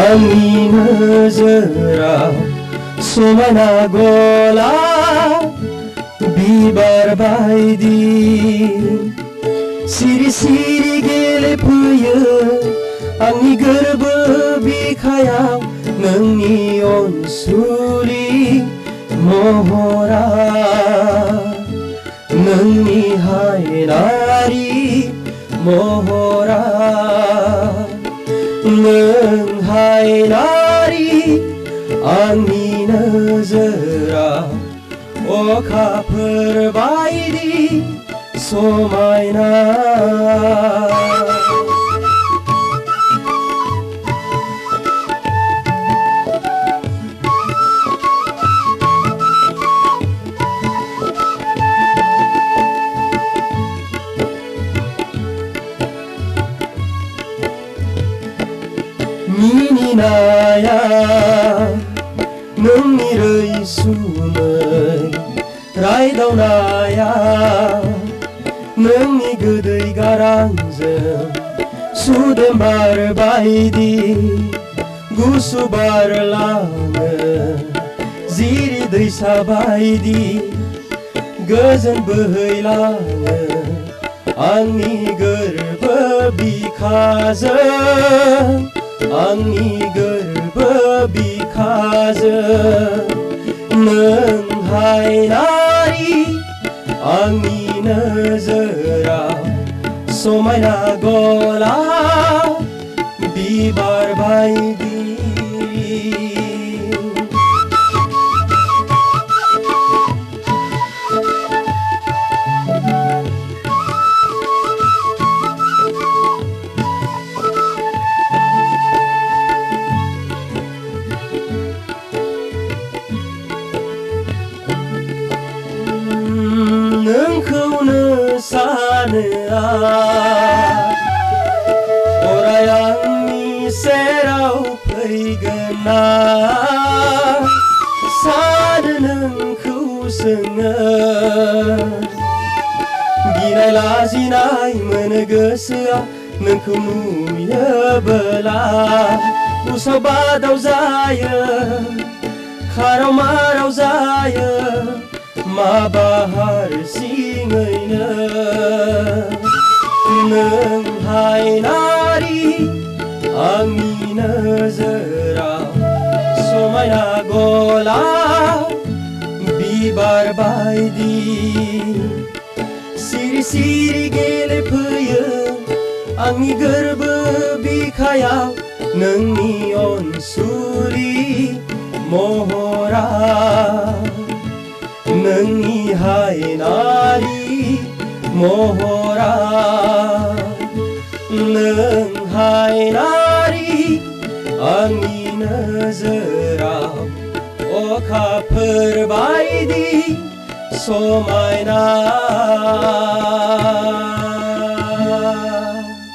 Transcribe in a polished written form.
आंनि नोजोराव समायना गला बिबार बायदि सिरि सिरि गेलेफैयो आंनि गोरबो बिखायाव नोंनि अनसुलि महरा नोंनि हायनारि महरा नों हायनारि आंनि नोजोराव अखाफोर बायदि समायना मिनिनाया नोंनि रैसुमै रायदावनाया नोंनि गोदै गारांजों सुदेम बार बायदि गुसु बारलाङो जिरि दैसा बायदि गोजोन बोहैलाङो आंनि गोरबो बिखाजों आंनि गोरबो बिखाजों नों हायनारि आंनि नोजोराव समायना गला बिबार बायदि नोंखौनो सानो अराय आंनि सेराव फैगोन ना सानो नोंखौ सोङो गिनाय लाजिनाय मोनो गोसोआ नोंखौ नुयोबोला उसाव बादाव जायो खाराव माराव जायो माबा हारसिङैनो नों हायनारि आंनि नोजोराव समायना गला बिबार बायदि सिरि सिरि गेलेफैयो आंनि गोरबो बिखायाव नोंनि अनसुलि महरा नोंनि हायनारि महरा नों हायनारि आंनि नोजोराव अखाफोर बायदि समायना